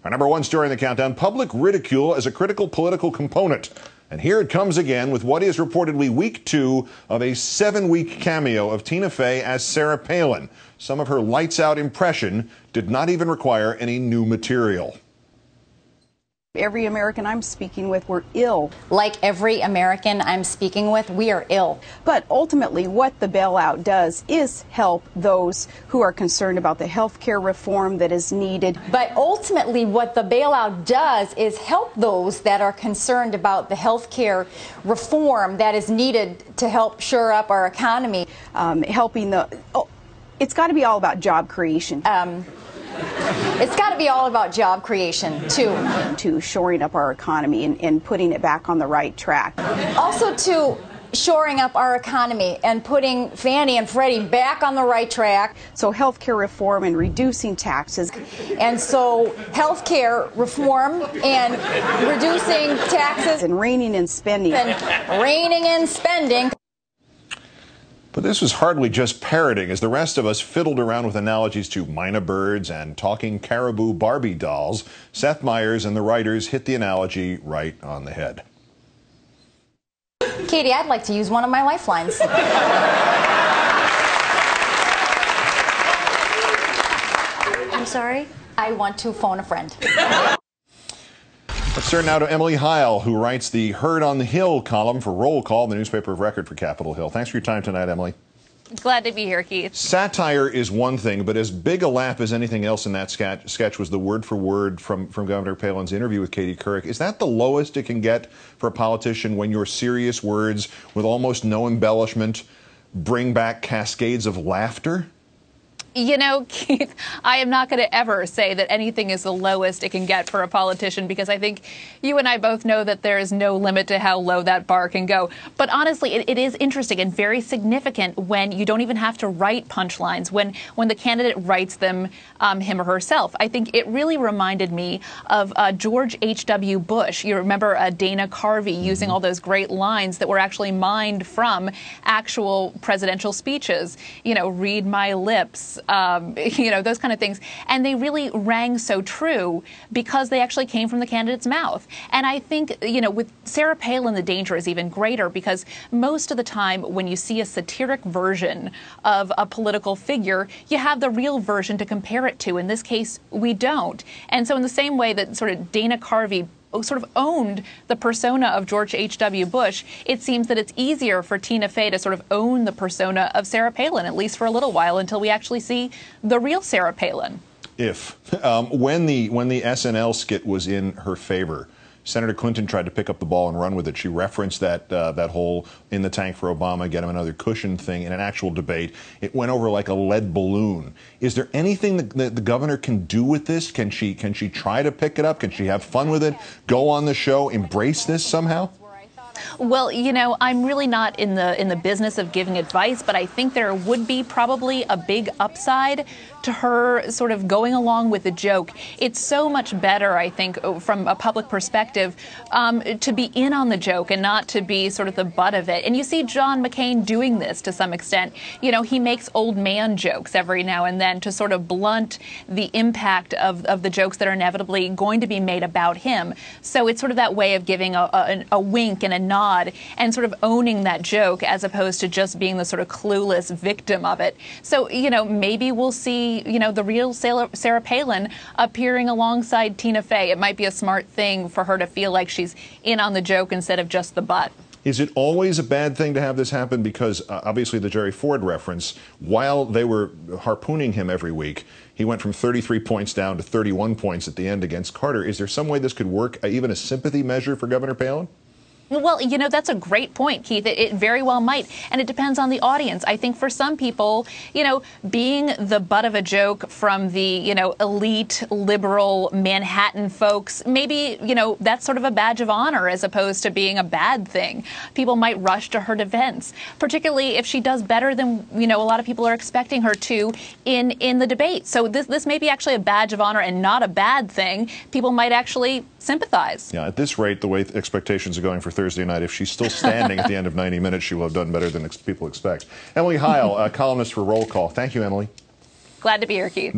Our number one story in the countdown, public ridicule as a critical political component. And here it comes again with what is reportedly week 2 of a 7-week cameo of Tina Fey as Sarah Palin. Some of her lights-out impression did not even require any new material. Every American I'm speaking with, we're ill. Like every American I'm speaking with, we are ill. But ultimately, what the bailout does is help those who are concerned about the health care reform that is needed. But ultimately, what the bailout does is help those that are concerned about the health care reform that is needed to help shore up our economy. It's got to be all about job creation. It's got to be all about job creation, too. To shoring up our economy and putting it back on the right track. Also to shoring up our economy and putting Fannie and Freddie back on the right track. So health care reform and reducing taxes. And so health care reform and reducing taxes. And reining in spending. And reining in spending. But this was hardly just parroting, as the rest of us fiddled around with analogies to Mina birds and talking caribou Barbie dolls. Seth Meyers and the writers hit the analogy right on the head. Katie, I'd like to use one of my lifelines. I'm sorry? I want to phone a friend. Let's turn now to Emily Heil, who writes the Heard on the Hill column for Roll Call, the newspaper of record for Capitol Hill. Thanks for your time tonight, Emily. Glad to be here, Keith. Satire is one thing, but as big a laugh as anything else in that sketch was the word for word from Governor Palin's interview with Katie Couric. Is that the lowest it can get for a politician when your serious words, with almost no embellishment, bring back cascades of laughter? You know, Keith, I am not going to ever say that anything is the lowest it can get for a politician, because I think you and I both know that there is no limit to how low that bar can go. But honestly, it is interesting and very significant when you don't even have to write punchlines, when the candidate writes them him or herself. I think it really reminded me of George H.W. Bush. You remember Dana Carvey using all those great lines that were actually mined from actual presidential speeches. You know, read my lips. You know, those kind of things. And they really rang so true because they actually came from the candidate's mouth. And I think, you know, with Sarah Palin, the danger is even greater, because most of the time when you see a satiric version of a political figure, you have the real version to compare it to. In this case, we don't. And so in the same way that sort of Dana Carvey sort of owned the persona of George H.W. Bush, it seems that it's easier for Tina Fey to sort of own the persona of Sarah Palin, at least for a little while, until we actually see the real Sarah Palin. When the SNL skit was in her favor, Senator Clinton tried to pick up the ball and run with it. She referenced that whole in the tank for Obama, get him another cushion thing in an actual debate. It went over like a lead balloon. Is there anything that the governor can do with this? Can she try to pick it up? Can she have fun with it? Go on the show, embrace this somehow? Well, you know, I'm really not in the business of giving advice, but I think there would be probably a big upside to her sort of going along with the joke. It's so much better, I think, from a public perspective, to be in on the joke and not to be sort of the butt of it. And you see John McCain doing this to some extent. You know, he makes old man jokes every now and then to sort of blunt the impact of the jokes that are inevitably going to be made about him. So it's sort of that way of giving a wink and a nod and sort of owning that joke, as opposed to just being the sort of clueless victim of it. So, you know, maybe we'll see, you know, the real Sarah Palin appearing alongside Tina Fey. It might be a smart thing for her to feel like she's in on the joke instead of just the butt. Is it always a bad thing to have this happen? Because obviously the Jerry Ford reference, while they were harpooning him every week, he went from 33 points down to 31 points at the end against Carter. Is there some way this could work, even a sympathy measure for Governor Palin? Well, you know, that's a great point, Keith. It very well might. And it depends on the audience. I think for some people, you know, being the butt of a joke from the, you know, elite, liberal Manhattan folks, maybe, you know, that's sort of a badge of honor as opposed to being a bad thing. People might rush to her defense, particularly if she does better than, you know, a lot of people are expecting her to in the debate. So this may be actually a badge of honor and not a bad thing. People might actually sympathize. Yeah, at this rate, the way expectations are going for Thursday night, if she's still standing at the end of 90 minutes, she will have done better than people expect. Emily Heil, columnist for Roll Call. Thank you, Emily. Glad to be here, Keith.